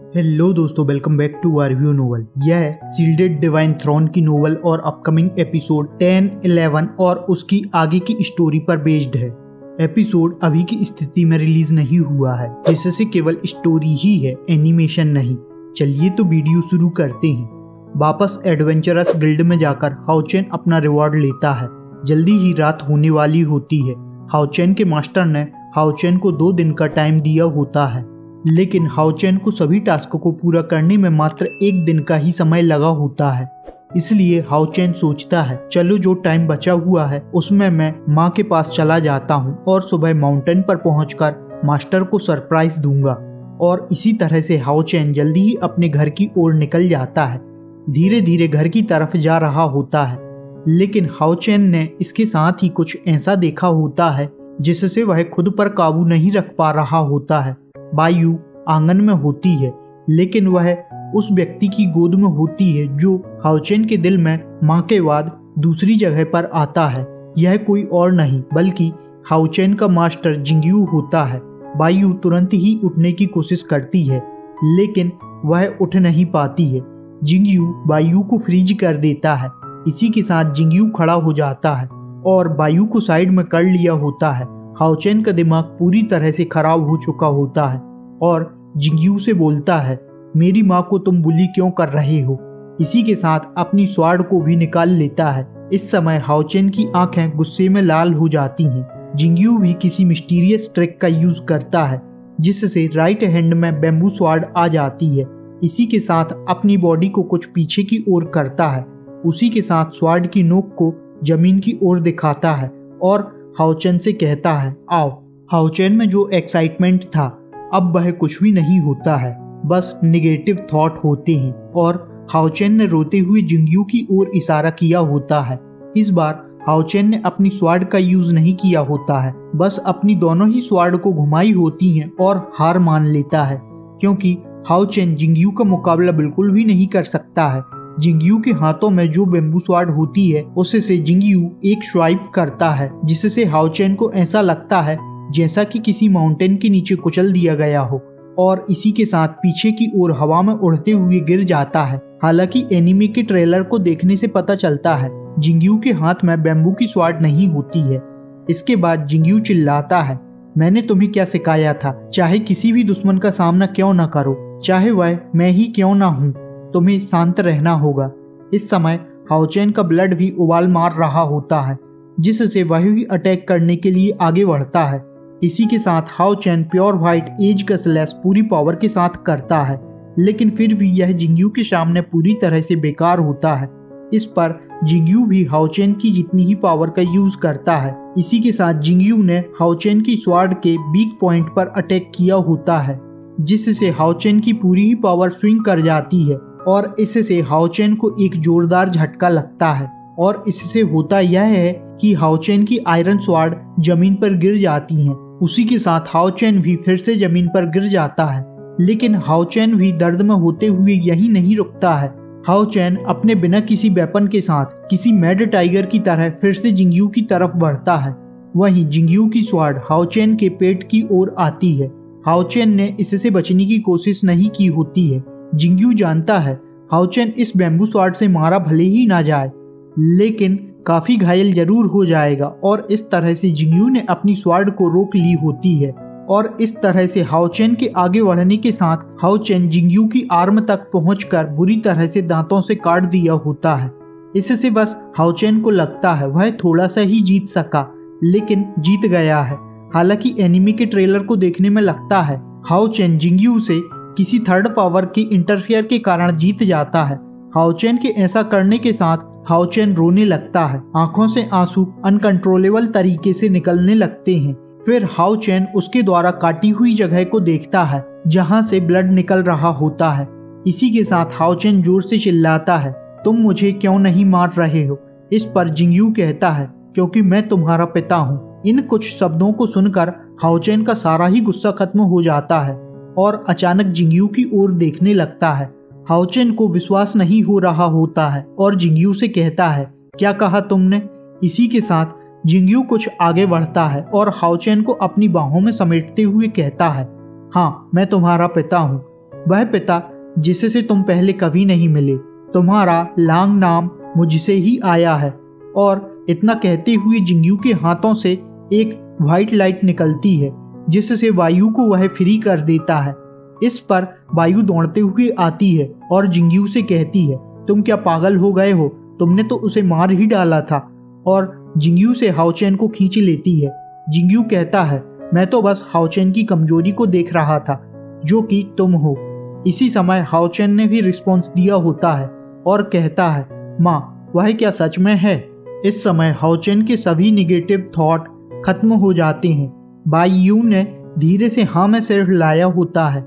Hello दोस्तों, welcome back to our review novel. यह है सील्डेड डिवाइन थ्रोन की नोवेल और अपकमिंग एपिसोड 10, 11 और उसकी आगे की स्टोरी पर बेस्ड है। एपिसोड अभी की स्थिति में रिलीज नहीं हुआ है, जिससे केवल स्टोरी ही है, एनिमेशन नहीं। चलिए तो वीडियो शुरू करते हैं। वापस एडवेंचरस गिल्ड में जाकर हाओचेन अपना रिवॉर्ड लेता है। जल्दी ही रात होने वाली होती है। हाओचेन के मास्टर ने हाओचेन को 2 दिन का टाइम दिया होता है, लेकिन हाओचेन को सभी टास्क को पूरा करने में मात्र 1 दिन का ही समय लगा होता है। इसलिए हाओचेन सोचता है, चलो जो टाइम बचा हुआ है उसमें मैं माँ के पास चला जाता हूँ और सुबह माउंटेन पर पहुंचकर मास्टर को सरप्राइज दूंगा। और इसी तरह से हाओचेन जल्दी ही अपने घर की ओर निकल जाता है। धीरे धीरे घर की तरफ जा रहा होता है, लेकिन हाओचेन ने इसके साथ ही कुछ ऐसा देखा होता है जिससे वह खुद पर काबू नहीं रख पा रहा होता है। बायू आंगन में होती है, लेकिन वह उस व्यक्ति की गोद में होती है जो हाओचेन के दिल में माँ के बाद दूसरी जगह पर आता है। यह कोई और नहीं बल्कि हाओचेन का मास्टर जिंगयू होता है। बायू तुरंत ही उठने की कोशिश करती है, लेकिन वह उठ नहीं पाती है। जिंगयू बायू को फ्रीज कर देता है। इसी के साथ जिंगयू खड़ा हो जाता है और बायू को साइड में कर लिया होता है। हाओचेन का दिमाग पूरी तरह से खराब हो चुका होता है और जिंगयू से बोलता है, मेरी माँ को तुम बुली क्यों कर रहे हो। इसी के साथ अपनी स्वार्ड को भी निकाल लेता है। इस समय हाओचेन की आंखें गुस्से में लाल हो जाती हैं। जिंगयू भी किसी मिस्टीरियस ट्रिक का यूज करता है, जिससे राइट हैंड में बैम्बू स्वार्ड आ जाती है। इसी के साथ अपनी बॉडी को कुछ पीछे की ओर करता है। उसी के साथ स्वार्ड की नोक को जमीन की ओर दिखाता है और हाओचेन से कहता है, आओ। हाओचेन में जो एक्साइटमेंट था, अब वह कुछ भी नहीं होता है, बस निगेटिव थॉट होते हैं। और हाओचेन ने रोते हुए जिंगयू की ओर इशारा किया होता है। इस बार हाओचेन ने अपनी स्वार्ड का यूज नहीं किया होता है, बस अपनी दोनों ही स्वार्ड को घुमाई होती हैं और हार मान लेता है, क्योंकि हाओचेन जिंगयू का मुकाबला बिल्कुल भी नहीं कर सकता है। जिंगयू के हाथों में जो बैम्बू स्वार्ड होती है, उससे से जिंगयू एक स्वाइप करता है, जिससे हाओचेन को ऐसा लगता है जैसा कि किसी माउंटेन के नीचे कुचल दिया गया हो, और इसी के साथ पीछे की ओर हवा में उड़ते हुए गिर जाता है। हालांकि एनिमे के ट्रेलर को देखने से पता चलता है जिंगयू के हाथ में बैम्बू की स्वार्ड नहीं होती है। इसके बाद जिंगयू चिल्लाता है, मैंने तुम्हें क्या सिखाया था, चाहे किसी भी दुश्मन का सामना क्यों न करो, चाहे वह मैं ही क्यों ना हूँ, तुम्हें शांत रहना होगा। इस समय हाओचेन का ब्लड भी उबाल मार रहा होता है, जिससे वह भी अटैक करने के लिए आगे बढ़ता है। इसी के साथ हाओचेन प्योर व्हाइट एज का स्लैश पूरी पावर के साथ करता है, लेकिन फिर भी यह जिंगयू के सामने पूरी तरह से बेकार होता है। इस पर जिंगयू भी हाओचेन की जितनी ही पावर का यूज करता है। इसी के साथ जिंगयू ने हाओचेन की स्वार्ड के वीक पॉइंट पर अटैक किया होता है, जिससे हाओचेन की पूरी ही पावर स्विंग कर जाती है और इससे हाओचेन को एक जोरदार झटका लगता है। और इससे होता यह है कि हाओचेन की आयरन स्वार्ड जमीन पर गिर जाती हैं। उसी के साथ हाओचेन भी फिर से जमीन पर गिर जाता है, लेकिन हाओचेन भी दर्द में होते हुए यही नहीं रुकता है। हाओचेन अपने बिना किसी वेपन के साथ किसी मैड टाइगर की तरह फिर से जिंगयू की तरफ बढ़ता है। वहीं जिंगयू की स्वार्ड हाओचेन के पेट की ओर आती है। हाओचेन ने इससे बचने की कोशिश नहीं की होती है। जिंगयू जानता है हाओचेन इस बैम्बू स्वार्ड से मारा भले ही ना जाए, लेकिन काफी घायल जरूर हो जाएगा, और इस तरह से जिंगयू ने अपनी स्वार्ड को रोक ली होती है। और इस तरह से हाओचेन के आगे बढ़ने के साथ हाओचेन जिंगयू की आर्म तक पहुंचकर बुरी तरह से दांतों से काट दिया होता है। इससे बस हाओचेन को लगता है वह थोड़ा सा ही जीत सका, लेकिन जीत गया है। हालांकि एनिमे के ट्रेलर को देखने में लगता है हाओचेन जिंगयू से किसी थर्ड पावर के इंटरफेयर के कारण जीत जाता है। हाओचेन के ऐसा करने के साथ हाओचेन रोने लगता है। आंखों से आंसू अनकंट्रोलेबल तरीके से निकलने लगते हैं। फिर हाओचेन उसके द्वारा काटी हुई जगह को देखता है जहां से ब्लड निकल रहा होता है। इसी के साथ हाओचेन जोर से चिल्लाता है, तुम मुझे क्यों नहीं मार रहे हो। इस पर जिंगयू कहता है, क्योंकि मैं तुम्हारा पिता हूँ। इन कुछ शब्दों को सुनकर हाओचेन का सारा ही गुस्सा खत्म हो जाता है और अचानक जिंगयू की ओर देखने लगता है। हाओचेन को विश्वास नहीं हो रहा होता है और जिंगयू से कहता है, क्या कहा तुमने। इसी के साथ जिंगयू कुछ आगे बढ़ता है और हाओचेन को अपनी बाहों में समेटते हुए कहता है, हाँ मैं तुम्हारा पिता हूँ। वह पिता जिससे तुम पहले कभी नहीं मिले। तुम्हारा लांग नाम मुझसे ही आया है। और इतना कहते हुए जिंगयू के हाथों से एक व्हाइट लाइट निकलती है जिससे वायु को वह फ्री कर देता है। इस पर वायु दौड़ते हुए आती है और जिंगयू से कहती है, तुम क्या पागल हो गए हो? तुमने तो उसे मार ही डाला था। और जिंगयू से हाओचेन को खींच लेती है। जिंगयू कहता है, मैं तो बस हाओचेन की कमजोरी को देख रहा था जो कि तुम हो। इसी समय हाओचेन ने भी रिस्पॉन्स दिया होता है और कहता है, माँ वह क्या सच में है? इस समय हाओचेन के सभी निगेटिव थॉट खत्म हो जाते हैं। बाई यू ने धीरे से हाँ में सिर हिलाया होता है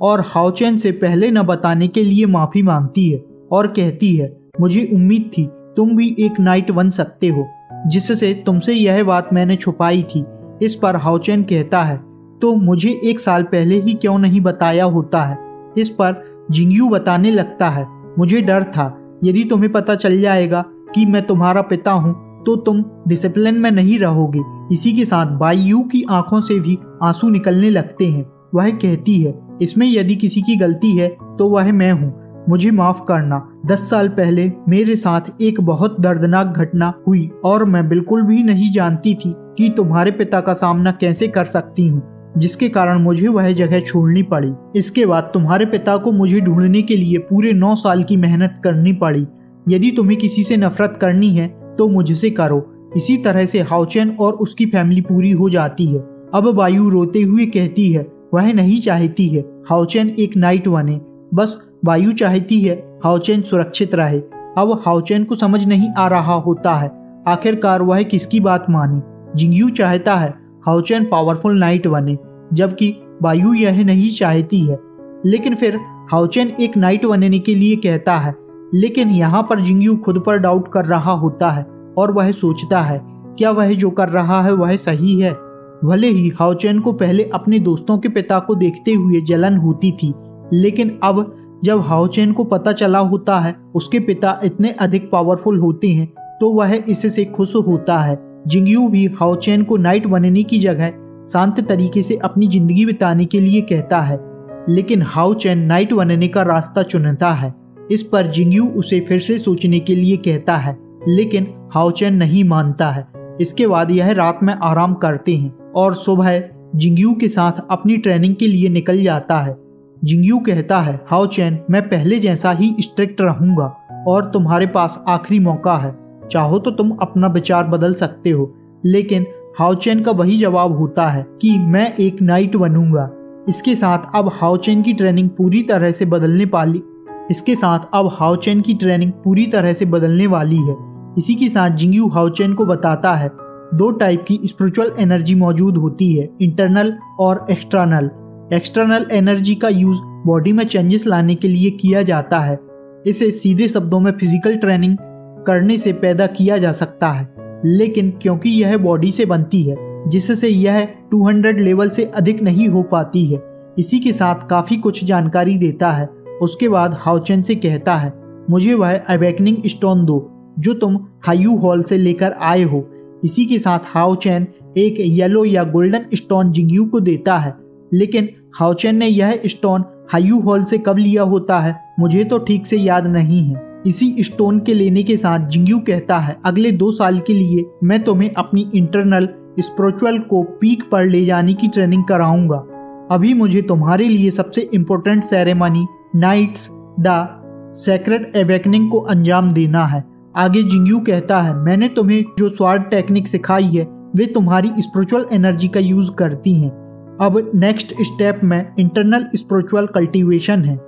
और हाओचेन से पहले न बताने के लिए माफी मांगती है और कहती है, मुझे उम्मीद थी तुम भी एक नाइट बन सकते हो, जिससे तुमसे यह बात मैंने छुपाई थी। इस पर हाओचेन कहता है, तो मुझे 1 साल पहले ही क्यों नहीं बताया होता है? इस पर जिंगयू बताने लगता है, मुझे डर था यदि तुम्हें पता चल जाएगा कि मैं तुम्हारा पिता हूँ तो तुम डिसिप्लिन में नहीं रहोगे। इसी के साथ बाई यू की आंखों से भी आंसू निकलने लगते हैं। वह कहती है, इसमें यदि किसी की गलती है तो वह मैं हूँ, मुझे माफ करना। 10 साल पहले मेरे साथ एक बहुत दर्दनाक घटना हुई और मैं बिल्कुल भी नहीं जानती थी कि तुम्हारे पिता का सामना कैसे कर सकती हूँ, जिसके कारण मुझे वह जगह छोड़नी पड़ी। इसके बाद तुम्हारे पिता को मुझे ढूंढने के लिए पूरे 9 साल की मेहनत करनी पड़ी। यदि तुम्हें किसी से नफरत करनी है तो मुझसे करो। इसी तरह से हाओचेन और उसकी फैमिली पूरी हो जाती है। अब वायु रोते हुए कहती है, वह नहीं चाहती है हाओचेन एक नाइट बने, बस वायु चाहती है हाओचेन सुरक्षित रहे। अब हाओचेन को समझ नहीं आ रहा होता है आखिरकार वह किसकी बात माने। जिंगयू चाहता है हाओचेन पावरफुल नाइट बने, जबकि वायु यह नहीं चाहती है। लेकिन फिर हाओचेन एक नाइट बनने के लिए कहता है, लेकिन यहाँ पर जिंगयू खुद पर डाउट कर रहा होता है और वह सोचता है, क्या वह जो कर रहा है वह सही है? भले ही हाओचेन को पहले अपने दोस्तों के पिता को देखते हुए जलन होती थी, लेकिन अब जब हाओचेन को पता चला होता है उसके पिता इतने अधिक पावरफुल होते हैं तो वह इससे खुश होता है। जिंगयू भी हाओचेन को नाइट बनने की जगह शांत तरीके से अपनी जिंदगी बिताने के लिए कहता है, लेकिन हाओचेन नाइट बनने का रास्ता चुनता है। इस पर जिंगयू उसे फिर से सोचने के लिए कहता है, लेकिन हाओचेन नहीं मानता है। इसके बाद यह रात में आराम करते हैं और सुबह जिंगयू के साथ अपनी ट्रेनिंग के लिए निकल जाता है। जिंगयू कहता है, हाओचेन मैं पहले जैसा ही स्ट्रिक्ट रहूंगा और तुम्हारे पास आखिरी मौका है, चाहो तो तुम अपना विचार बदल सकते हो। लेकिन हाओचेन का वही जवाब होता है कि मैं एक नाइट बनूंगा। इसके साथ अब हाओचेन की ट्रेनिंग पूरी तरह से बदलने वाली है। इसी के साथ जिंगयू हाओचेन को बताता है 2 टाइप की स्पिरिचुअल एनर्जी मौजूद होती है, इंटरनल और एक्सटर्नल। एक्सटर्नल एनर्जी का यूज बॉडी में चेंजेस लाने के लिए किया जाता है। इसे सीधे शब्दों में फिजिकल ट्रेनिंग करने से पैदा किया जा सकता है, लेकिन क्योंकि यह बॉडी से बनती है जिससे यह 200 लेवल से अधिक नहीं हो पाती है। इसी के साथ काफ़ी कुछ जानकारी देता है। उसके बाद हाओचेन से कहता है, मुझे वह अवेकनिंग स्टोन दो जो तुम हायू हॉल से लेकर आए हो। इसी के साथ हाओचेन एक येलो या गोल्डन स्टोन जिंगयू को देता है, लेकिन हाओचेन ने यह स्टोन हायू हॉल से कब लिया होता है मुझे तो ठीक से याद नहीं है। इसी स्टोन के लेने के साथ जिंगयू कहता है, अगले 2 साल के लिए मैं तुम्हें अपनी इंटरनल स्पिरिचुअल को पीक पर ले जाने की ट्रेनिंग कराऊंगा। अभी मुझे तुम्हारे लिए सबसे important ceremony knights the sacred awakening को अंजाम देना है। आगे जिंगयू कहता है, मैंने तुम्हें जो स्वार्ड टेक्निक सिखाई है वे तुम्हारी स्पिरिचुअल एनर्जी का यूज करती हैं। अब नेक्स्ट स्टेप में इंटरनल स्पिरिचुअल कल्टीवेशन है।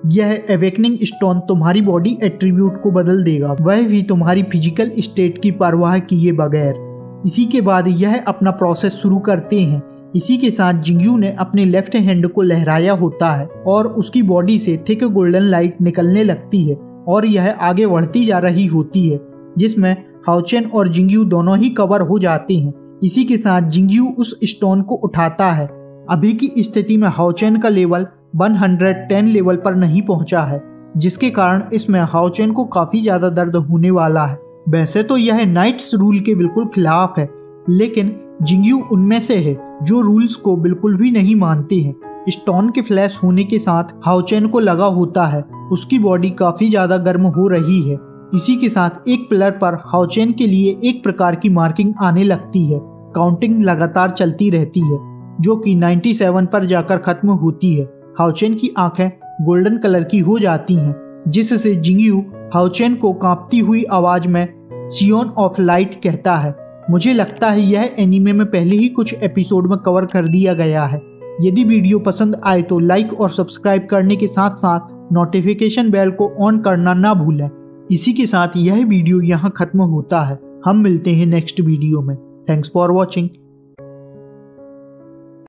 यह अवेकनिंग स्टोन तुम्हारी बॉडी एट्रीब्यूट को बदल देगा, वह भी तुम्हारी फिजिकल स्टेट की परवाह किए बगैर। इसी के बाद यह अपना प्रोसेस शुरू करते हैं। इसी के साथ जिंगयू ने अपने लेफ्ट हैंड को लहराया होता है और उसकी बॉडी से थिक गोल्डन लाइट निकलने लगती है और यह आगे बढ़ती जा रही होती है, जिसमें हाओचेन और जिंगयू दोनों ही कवर हो जाते हैं। इसी के साथ जिंगयू उस स्टोन को उठाता है। अभी की स्थिति में हाओचेन का लेवल 110 लेवल पर नहीं पहुंचा है, जिसके कारण इसमें हाओचेन को काफी ज्यादा दर्द होने वाला है। वैसे तो यह नाइट्स रूल के बिल्कुल खिलाफ है, लेकिन जिंगयू उनमें से है जो रूल्स को बिल्कुल भी नहीं मानते हैं। स्टोन के फ्लैश होने के साथ हाओचेन को लगा होता है उसकी बॉडी काफी ज्यादा गर्म हो रही है। इसी के साथ एक पिलर पर हाओचेन के लिए एक प्रकार की मार्किंग आने लगती है। काउंटिंग लगातार चलती रहती है जो कि 97 पर जाकर खत्म होती है। हाओचेन की आंखें गोल्डन कलर की हो जाती हैं, जिससे जिंगयू हाओचेन को कांपती हुई आवाज में सियोन ऑफ लाइट कहता है। मुझे लगता है यह एनीमे में पहले ही कुछ एपिसोड में कवर कर दिया गया है। यदि वीडियो पसंद आए तो लाइक और सब्सक्राइब करने के साथ साथ नोटिफिकेशन बेल को ऑन करना ना भूलें। इसी के साथ यह वीडियो यहाँ खत्म होता है। हम मिलते हैं नेक्स्ट वीडियो में। Thanks for watching.